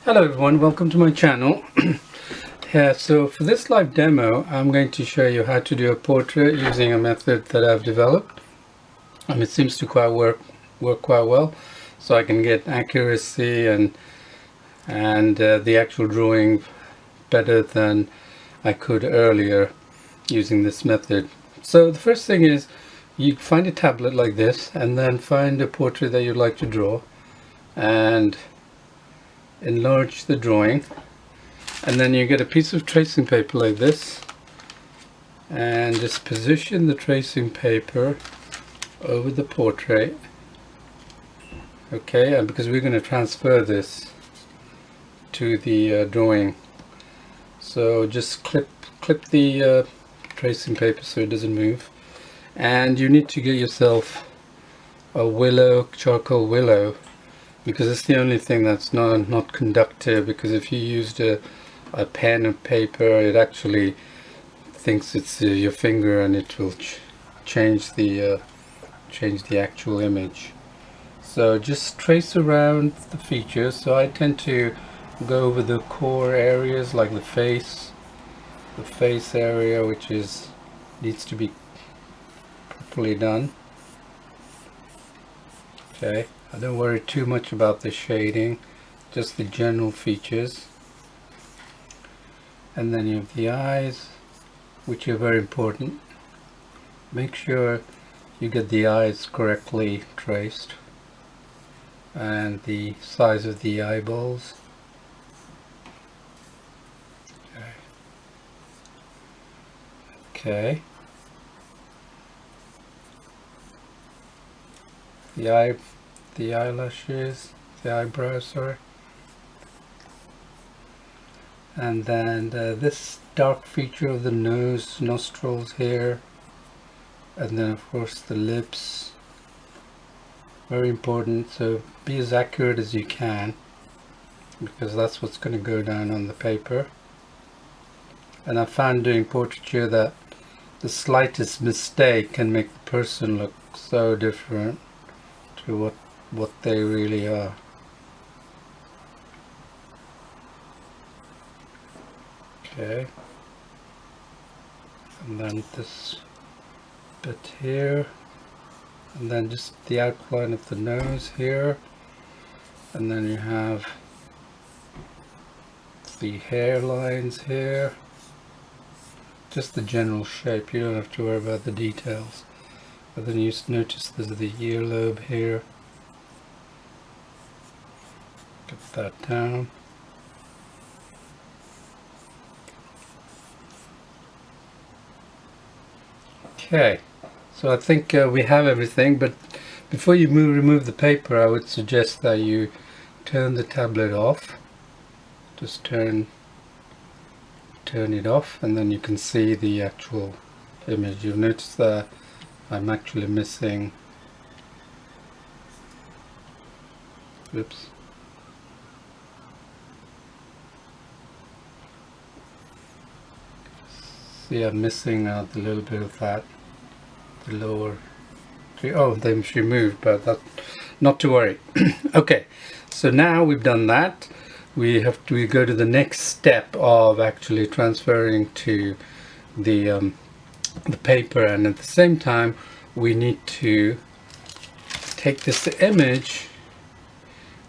Hello everyone, welcome to my channel. So for this live demo I'm going to show you how to do a portrait using a method that I've developed. It seems to work quite well, so I can get accuracy and the actual drawing better than I could earlier using this method. So the first thing is you find a tablet like this and then find a portrait that you'd like to draw and enlarge the drawing, and then you get a piece of tracing paper like this and just position the tracing paper over the portrait. Okay, and because we're going to transfer this to the drawing, so just clip the tracing paper so it doesn't move. And you need to get yourself a charcoal willow, because it's the only thing that's not conductive, because if you used a pen and paper it actually thinks it's your finger and it will change the actual image. So just trace around the features. So I tend to go over the core areas like the face area, which needs to be properly done. Okay, I don't worry too much about the shading, just the general features. And then you have the eyes, which are very important. Make sure you get the eyes correctly traced, and the size of the eyeballs. Okay. The eyelashes, the eyebrows, sorry. And then this dark feature of the nose, nostrils here, and then of course the lips. Very important, so be as accurate as you can, because that's what's going to go down on the paper. And I found doing portraiture that the slightest mistake can make the person look so different to what they really are. Okay, and then this bit here, and then just the outline of the nose here, and then you have the hairlines here, just the general shape. You don't have to worry about the details. But then you notice there's the earlobe here. Get that down. Okay, so I think we have everything, but before you remove the paper, I would suggest that you turn the tablet off. Just turn it off, and then you can see the actual image. You'll notice that I'm actually missing, oops, see I'm missing out a little bit of that, the lower, oh, they removed, but that, not to worry. Okay, so now we've done that, we go to the next step of actually transferring to the paper, and at the same time we need to take this image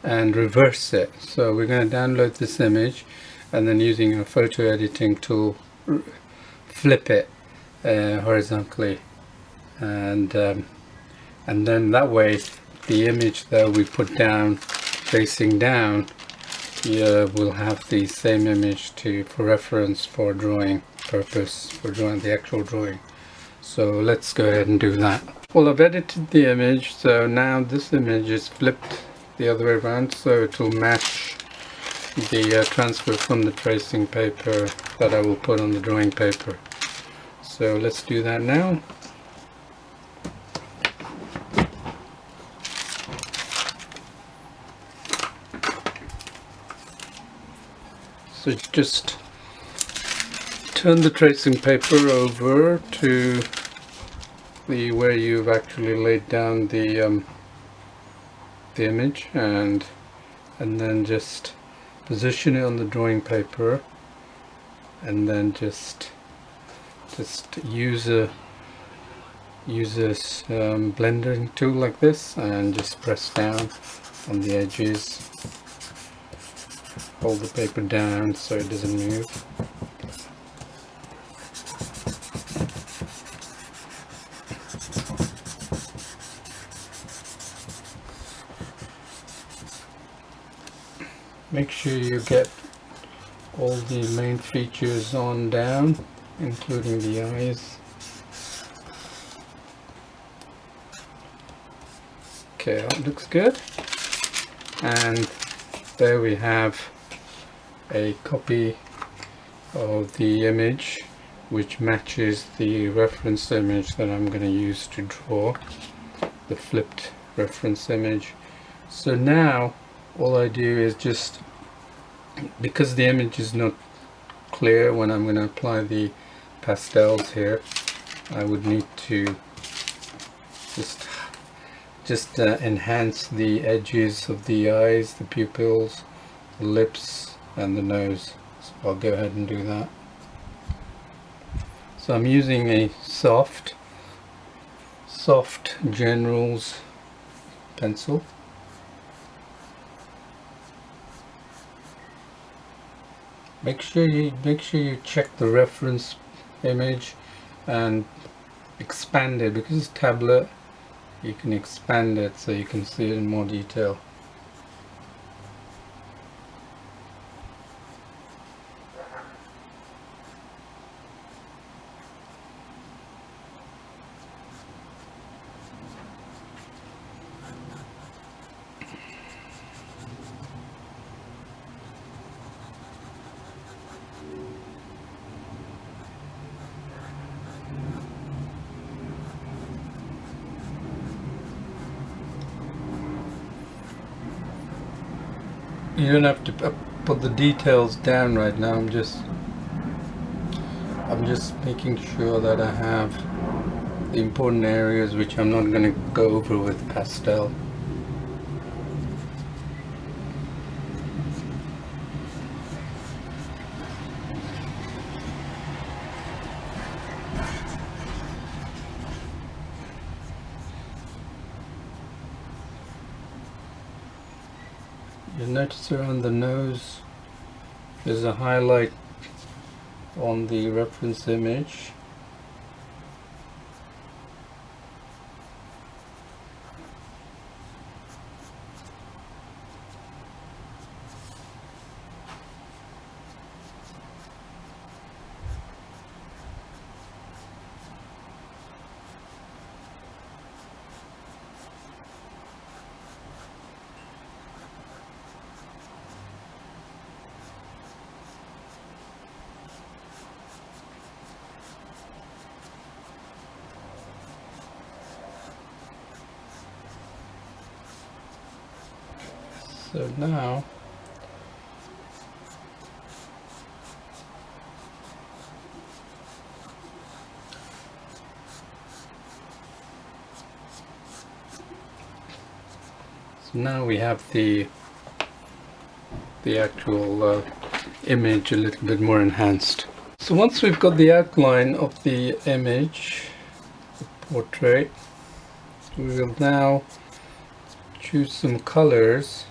and reverse it. So we're going to download this image and then using a photo editing tool flip it horizontally, and then that way the image that we put down facing down, we'll have the same image for reference for drawing purpose, for drawing the actual drawing. So let's go ahead and do that. Well, I've edited the image, so now this image is flipped the other way around, so it will match the transfer from the tracing paper that I will put on the drawing paper. So let's do that now. So just turn the tracing paper over to where you've actually laid down the image, and then just position it on the drawing paper, and then just use a blending tool like this and just press down on the edges. Hold the paper down so it doesn't move. Make sure you get all the main features on down, including the eyes. Okay, that looks good. And there we have a copy of the image which matches the reference image that I'm going to use to draw the flipped reference image. So now all I do is just, because the image is not clear when I'm going to apply the pastels here, I would need to just enhance the edges of the eyes, the pupils, the lips and the nose. So I'll go ahead and do that. So I'm using a soft General's pencil. Make sure you check the reference image and expand it, because it's tablet. You can expand it so you can see it in more detail. You don't have to put the details down right now. I'm just making sure that I have the important areas which I'm not going to go over with pastel. You'll notice around the nose there's a highlight on the reference image. So now we have the actual image a little bit more enhanced. So once we've got the outline of the image, the portrait, we will now choose some colors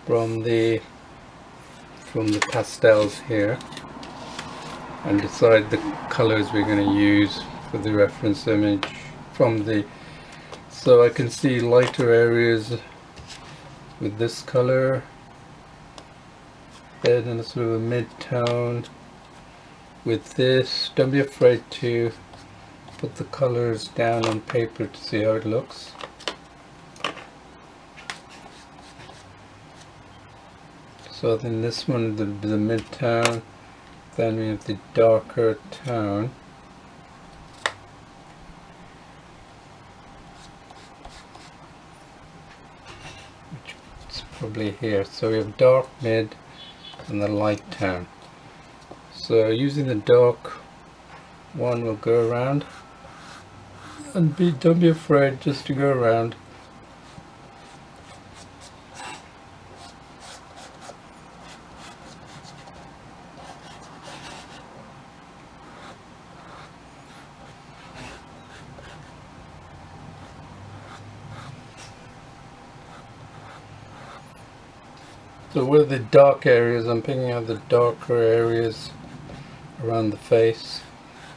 from the pastels here and decide the colors we're going to use for the reference image from the. So I can see lighter areas with this color, then a sort of a mid-tone with this. Don't be afraid to put the colors down on paper to see how it looks. So then this one, the mid-tone, then we have the darker tone. Which is probably here. So we have dark, mid, and the light tone. So using the dark one, we'll go around. And don't be afraid just to go around. So where the dark areas, I'm picking out the darker areas around the face,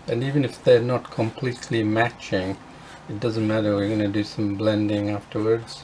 and even if they're not completely matching, it doesn't matter, we're going to do some blending afterwards.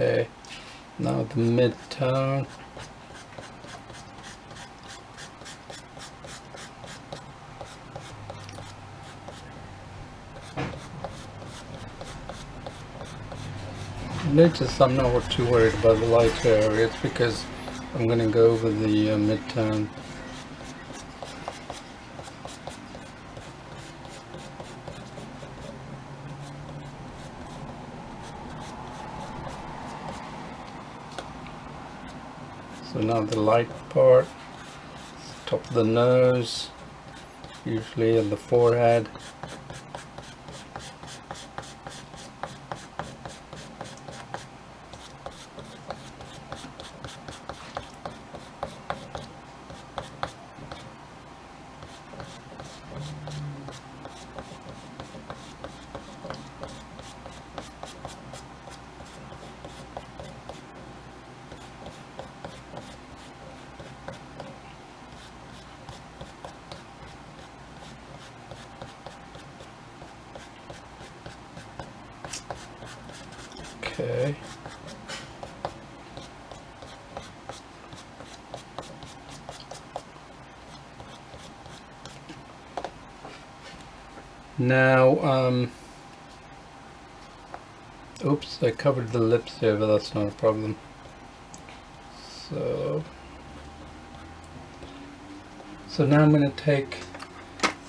Okay, now the mid-tone. Notice I'm not too worried about the lighter areas because I'm going to go over the mid-tone. So now the light part, top of the nose, usually on the forehead. Okay. Now, oops, I covered the lips here, but that's not a problem. So now I'm going to take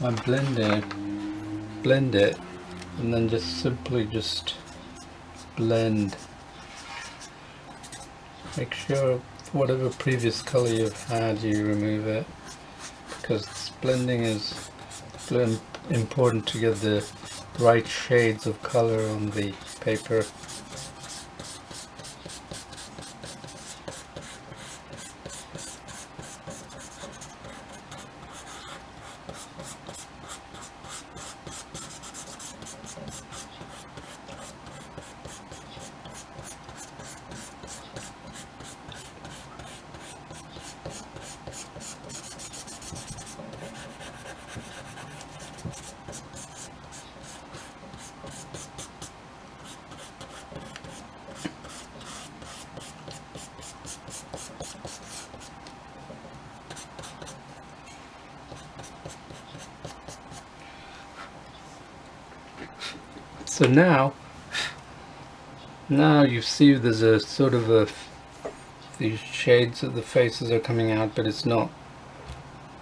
my blender, blend it, and then just simply blend. Make sure whatever previous color you've had, you remove it, because blending is important to get the right shades of color on the paper. So now you see there's a sort of these shades of the faces are coming out, but it's not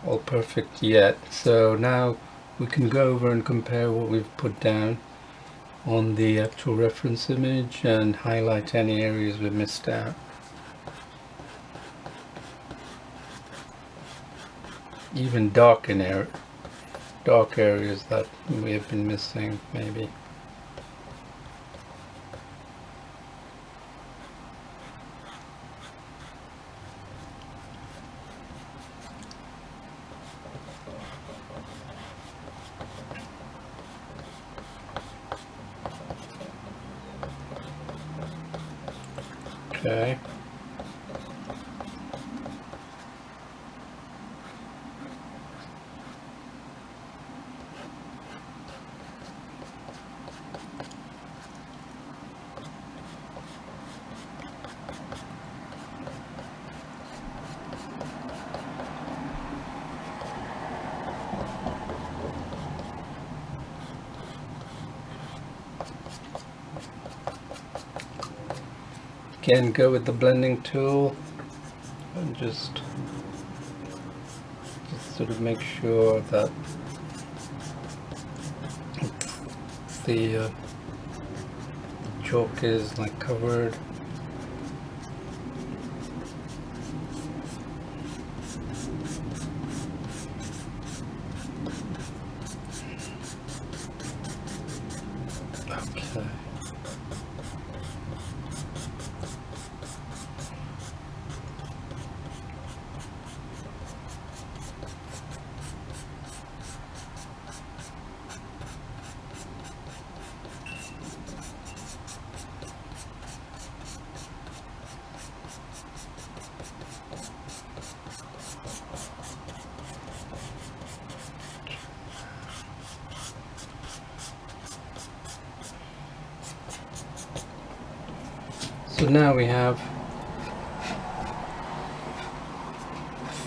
all perfect yet. So now we can go over and compare what we've put down on the actual reference image and highlight any areas we missed out. Even dark areas that we have been missing, maybe. Okay. Again, go with the blending tool and just sort of make sure that the chalk is like covered. Okay. So now we have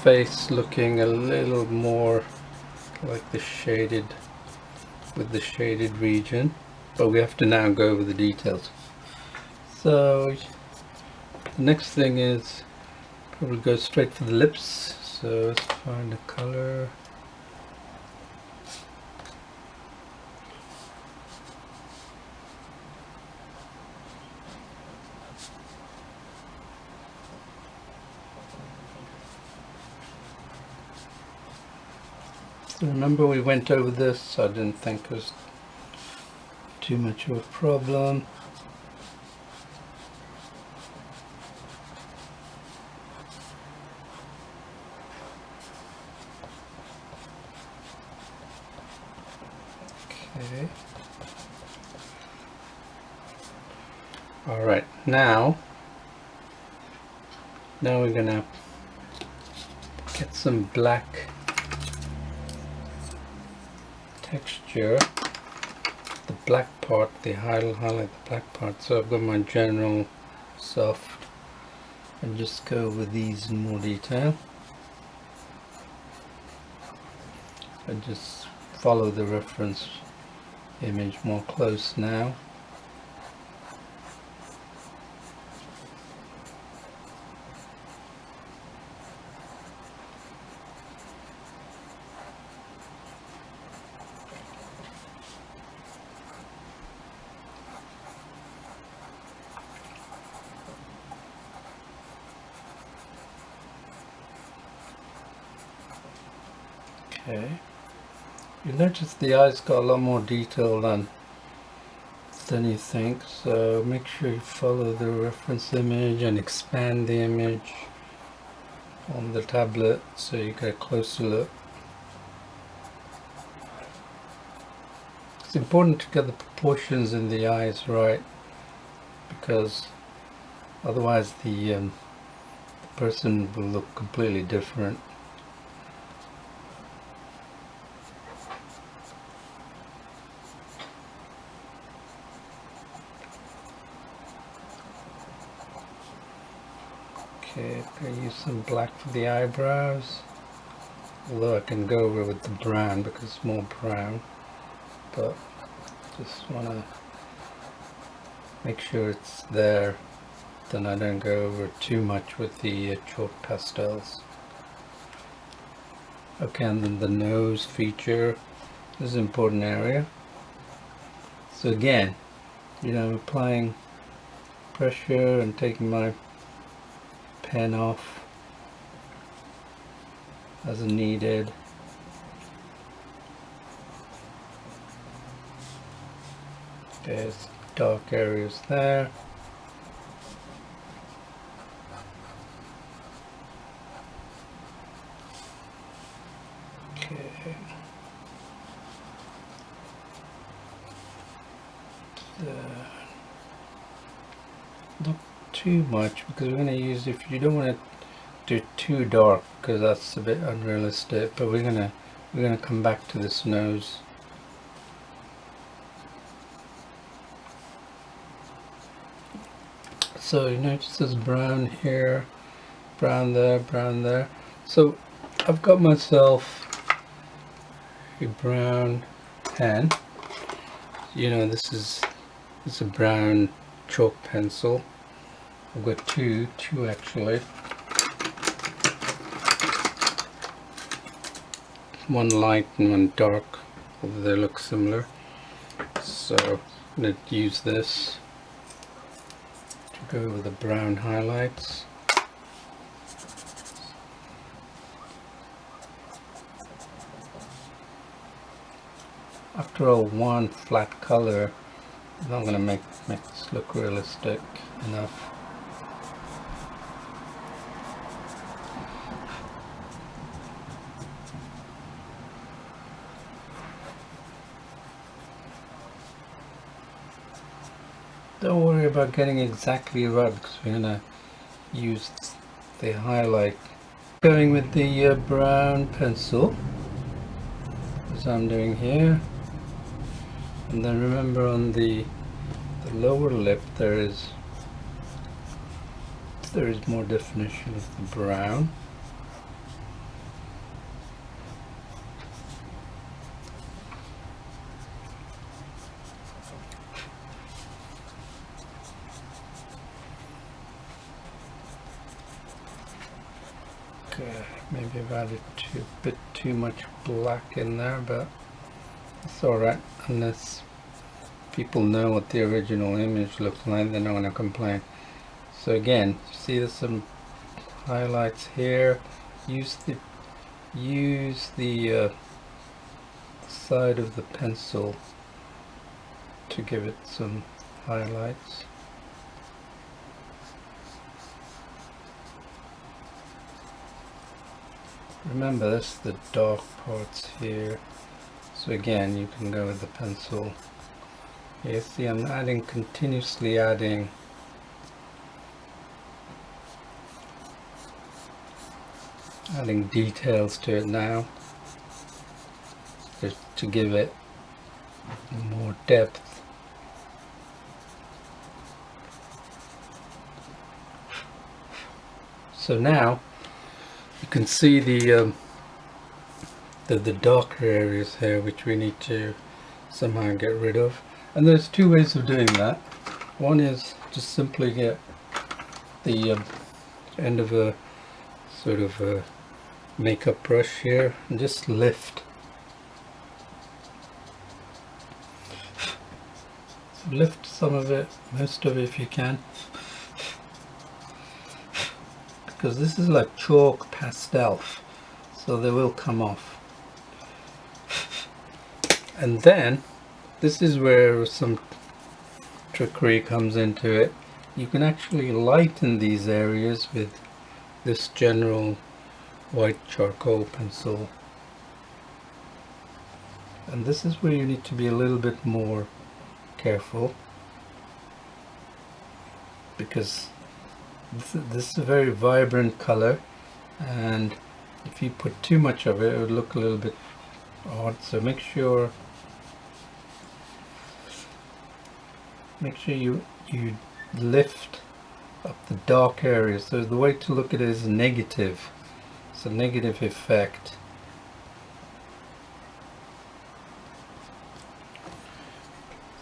face looking a little more like the shaded, with the shaded region, but we have to now go over the details. So the next thing is probably go straight for the lips. So let's find a color. So remember we went over this, I didn't think it was too much of a problem. Okay. Alright, now we're gonna get some black texture, the black part, the highlight the black part. So I've got my general soft and just go with these in more detail and just follow the reference image more close now. Okay, you notice the eyes got a lot more detail than you think, so make sure you follow the reference image and expand the image on the tablet so you get a closer look. It's important to get the proportions in the eyes right, because otherwise the person will look completely different. Okay, I'm going to use some black for the eyebrows, although I can go over with the brown because it's more brown, but just want to make sure it's there, then I don't go over too much with the chalk pastels. Okay, and then the nose feature is an important area. So again, I'm applying pressure and taking my pen off as needed. There's dark areas there. Okay. Not too much, because we're going to use, if you don't want to do too dark, because that's a bit unrealistic, but we're gonna come back to this nose. So you notice this brown here, brown there, brown there. So I've got myself a brown pen. This is a brown chalk pencil. I've got two actually. One light and one dark, although they look similar. So I'm going to use this to go over the brown highlights. After all, one flat color I'm not going to make this look realistic enough. Don't worry about getting exactly right because we're going to use the highlight. Going with the brown pencil, as I'm doing here, and then remember on the lower lip there is more definition of the brown. Okay, maybe I've added a bit too much black in there, but it's alright, unless people know what the original image looks like, they're not going to complain. So again, see there's some highlights here. Use the side of the pencil to give it some highlights. Remember, this is the dark parts here. So again, you can go with the pencil. You see I'm continuously adding details to it now, just to give it more depth. So now you can see the darker areas here, which we need to somehow get rid of. And there's two ways of doing that. One is just simply get the end of a sort of a makeup brush here and just lift. So lift some of it, most of it if you can, because this is like chalk pastel, so they will come off. And then this is where some trickery comes into it. You can actually lighten these areas with this general white charcoal pencil, and this is where you need to be a little bit more careful, because this is a very vibrant color, and if you put too much of it, it would look a little bit odd. So make sure you lift up the dark areas. So the way to look at it is negative. It's a negative effect.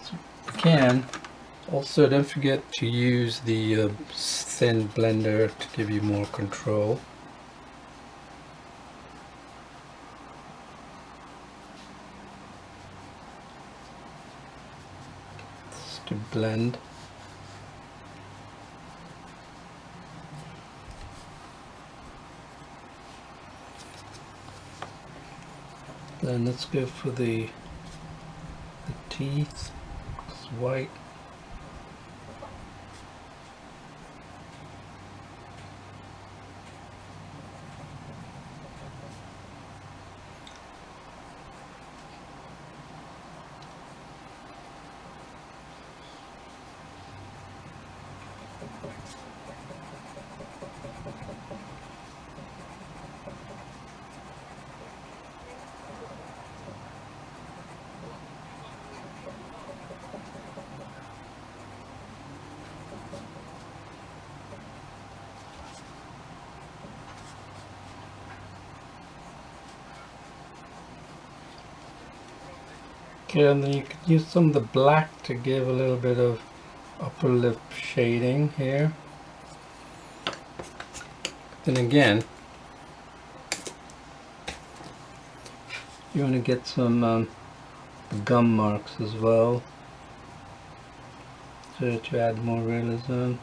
So again, also don't forget to use the thin blender to give you more control. Just to blend. Then let's go for the teeth. It's white. Okay, and then you can use some of the black to give a little bit of upper lip shading here. Then again, you want to get some gum marks as well to add more realism.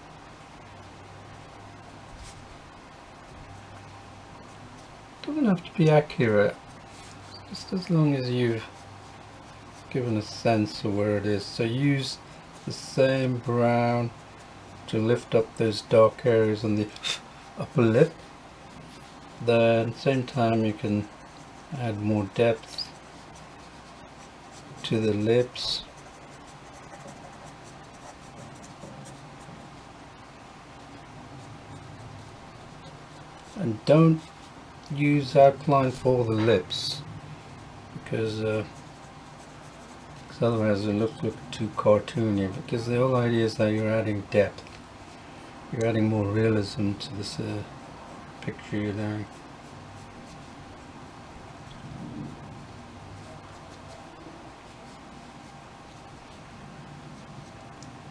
Doesn't have to be accurate, just as long as you've given a sense of where it is. So use the same brown to lift up those dark areas on the upper lip. Then same time you can add more depth to the lips. And don't use outline for the lips, because otherwise it looks too cartoony, because the whole idea is that you're adding depth, you're adding more realism to this picture you're doing.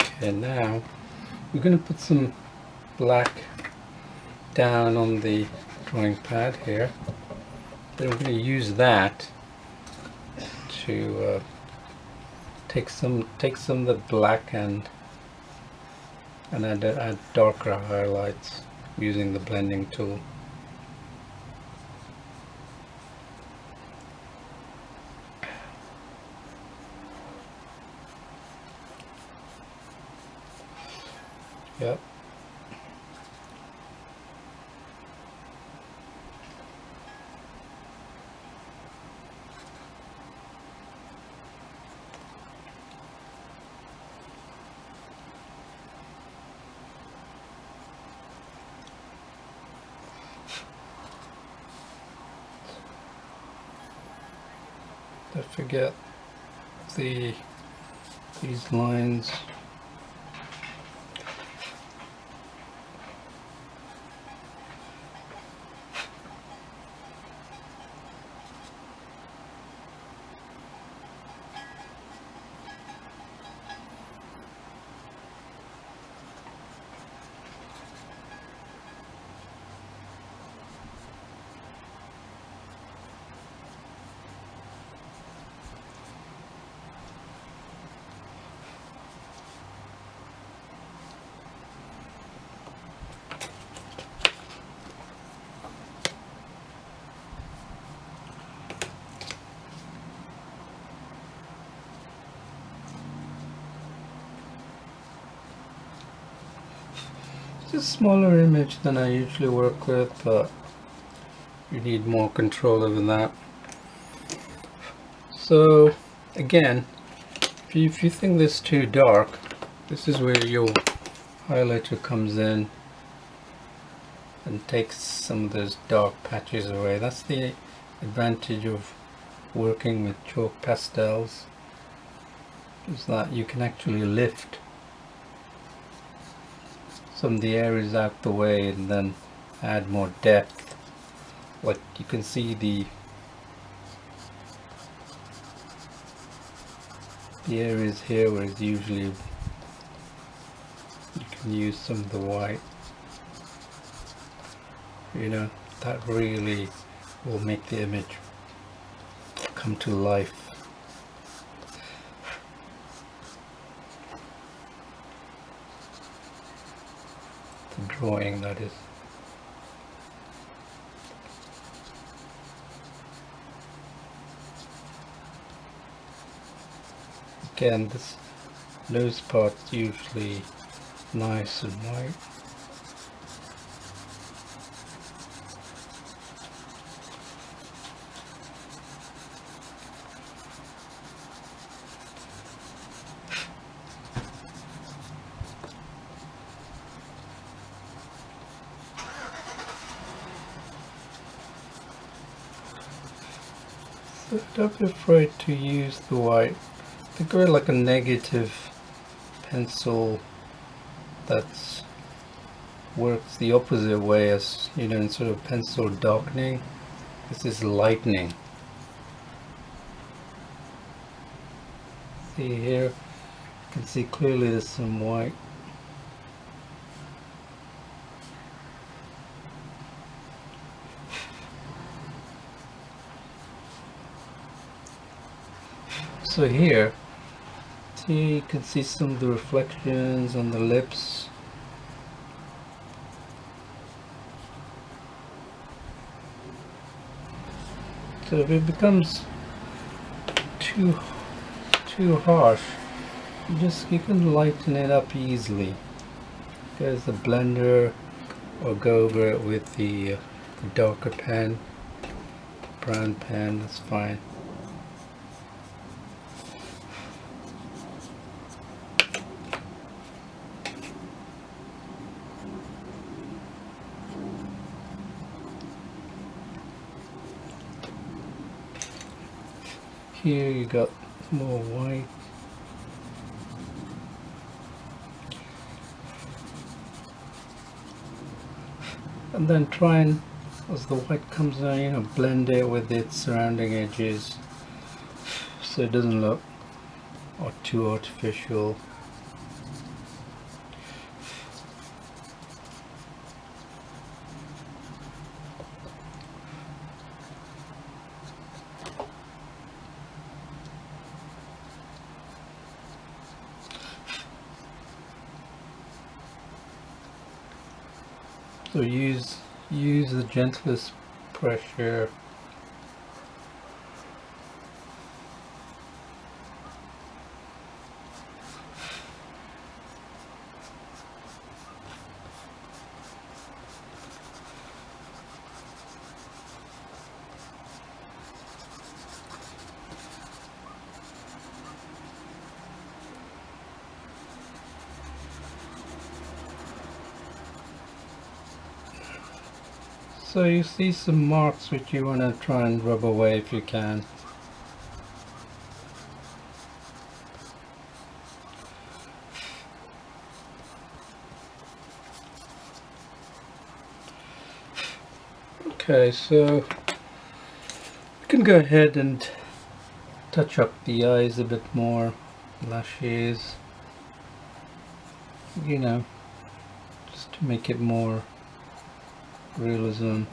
Okay, now we're going to put some black down on the drawing pad here. Then we're going to use that to take some of the black and add darker highlights using the blending tool. Yep. Don't forget these lines. It's a smaller image than I usually work with, but you need more control over that. So again, if you think this is too dark, this is where your highlighter comes in and takes some of those dark patches away. That's the advantage of working with chalk pastels, is that you can actually lift some of the areas out the way and then add more depth. Like you can see the areas here where it's usually you can use some of the white, you know, that really will make the image come to life. The drawing, that is. Again, this nose part's usually nice and white. So don't be afraid to use the white. Think of it like a negative pencil that works the opposite way, as you know, instead of pencil darkening, this is lightening. See here, you can see clearly there's some white. So here, see, you can see some of the reflections on the lips. So if it becomes too harsh, you can lighten it up easily. There's the blender, or go over it with the darker pen, brown pen, that's fine. Here you got more white. And then try and, as the white comes out, you know, blend it with its surrounding edges so it doesn't look too artificial. So use the gentlest pressure. So you see some marks which you want to try and rub away if you can. Okay, so you can go ahead and touch up the eyes a bit more, lashes, you know, just to make it more realism.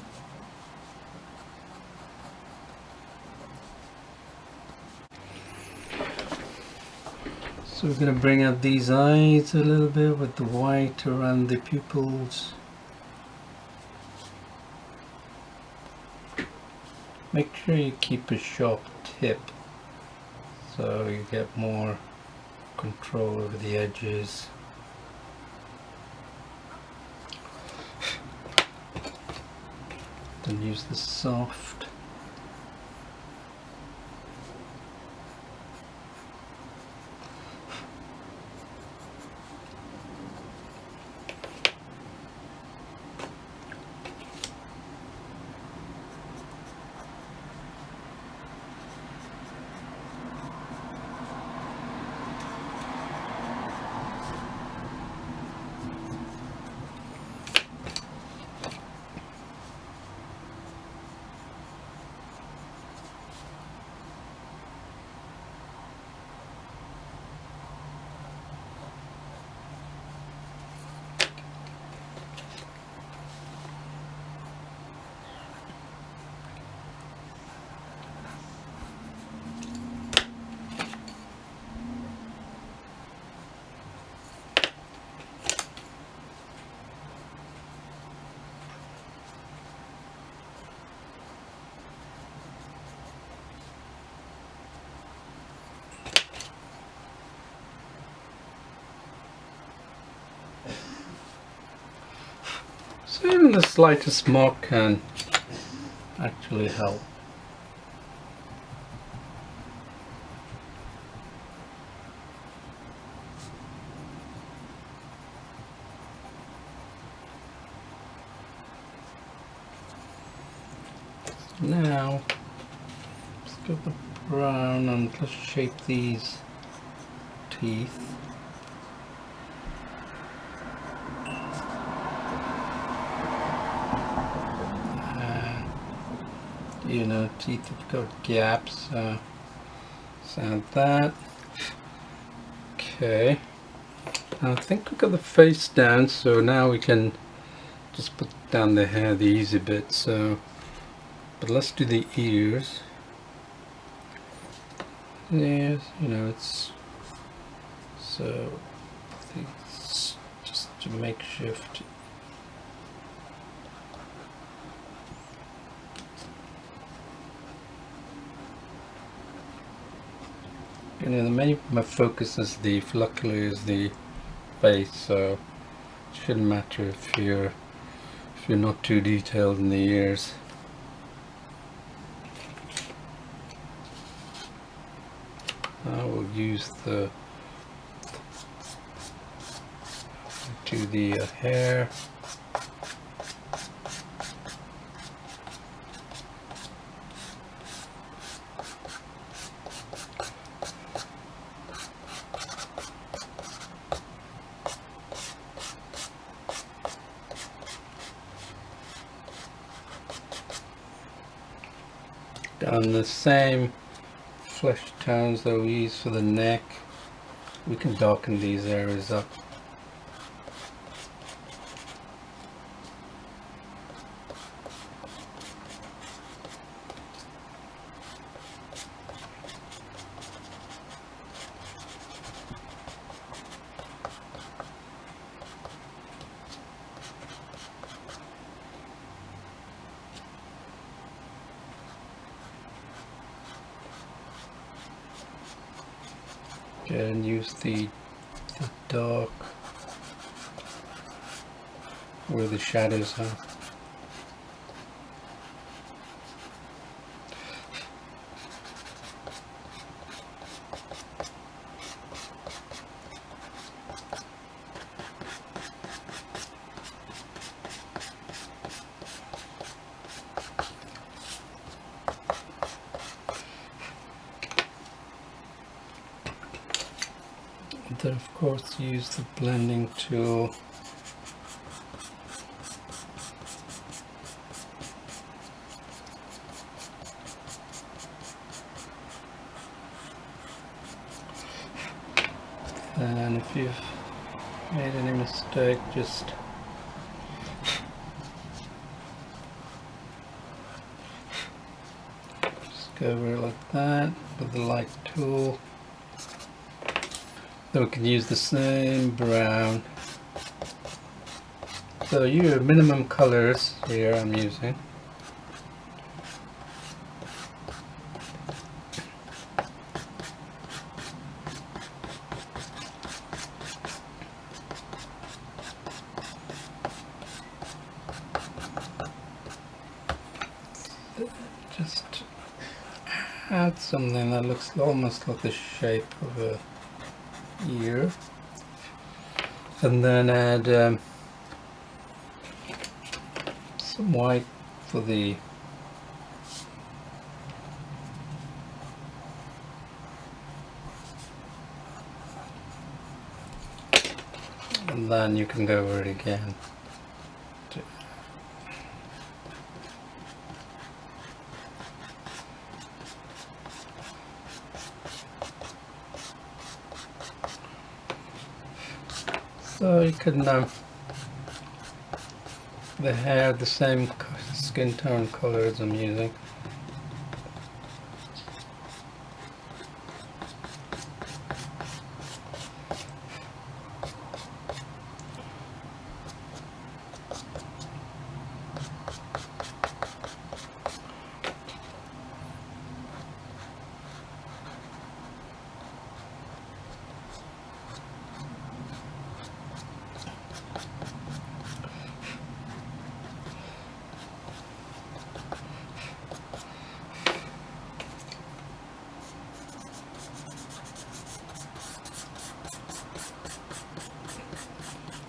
So we're going to bring out these eyes a little bit with the white around the pupils. Make sure you keep a sharp tip so you get more control over the edges. Then use the soft. So even the slightest mark can actually help. Now let's go with the brown and let's shape these teeth. You know, teeth have got gaps, so add that. Okay, I think we got the face down, so now we can just put down the hair the easy bit. So, but let's do the ears. Yes, you know, it's so I think it's just a makeshift. You know, the main focus is luckily is the face, so it shouldn't matter if you're not too detailed in the ears. I will use the hair. Down the same flesh tones that we use for the neck, we can darken these areas up. And use the dark where the shadows are. Then of course use the blending tool. And if you've made any mistake, just go over it like that with the light tool. Then we can use the same brown. So your minimum colors here I'm using. Just add something that looks almost like the shape of a ear, and then add some white for the and then you can go over it again. So you can the hair the same skin tone color as I'm using.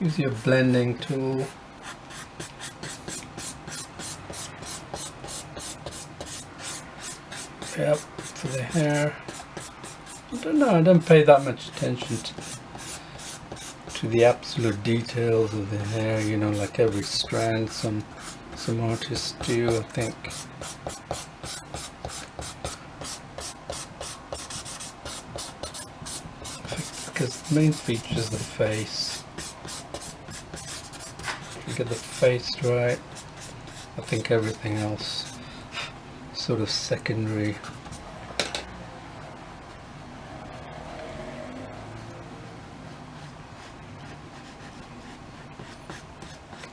Use your blending tool. Yep, for the hair. I don't know, I don't pay that much attention to the absolute details of the hair, you know, like every strand. Some artists do, I think. Because the main feature is the face. If you get the face right, I think everything else is sort of secondary.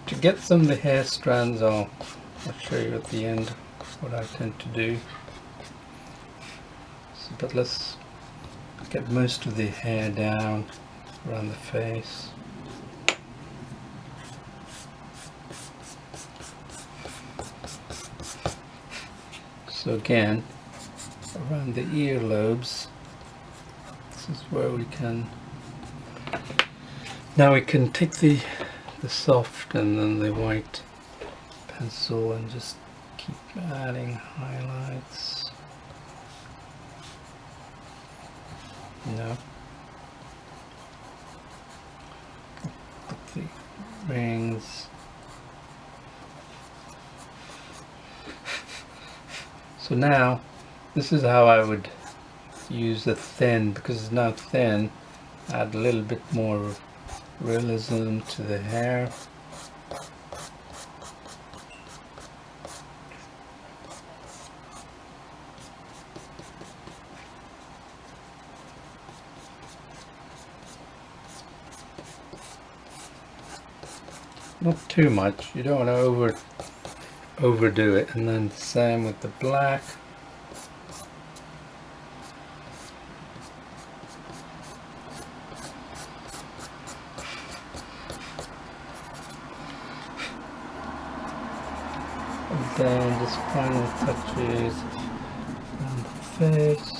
To get some of the hair strands, I'll show you at the end what I tend to do. So, but let's get most of the hair down around the face. So again, around the earlobes, this is where we can, now we can take the soft and then the white pencil and just keep adding highlights. No. Put the rings. So now, this is how I would use the thin, because it's now thin, add a little bit more realism to the hair. Not too much, you don't want to overdo it. And then same with the black. And then just final touches on the face.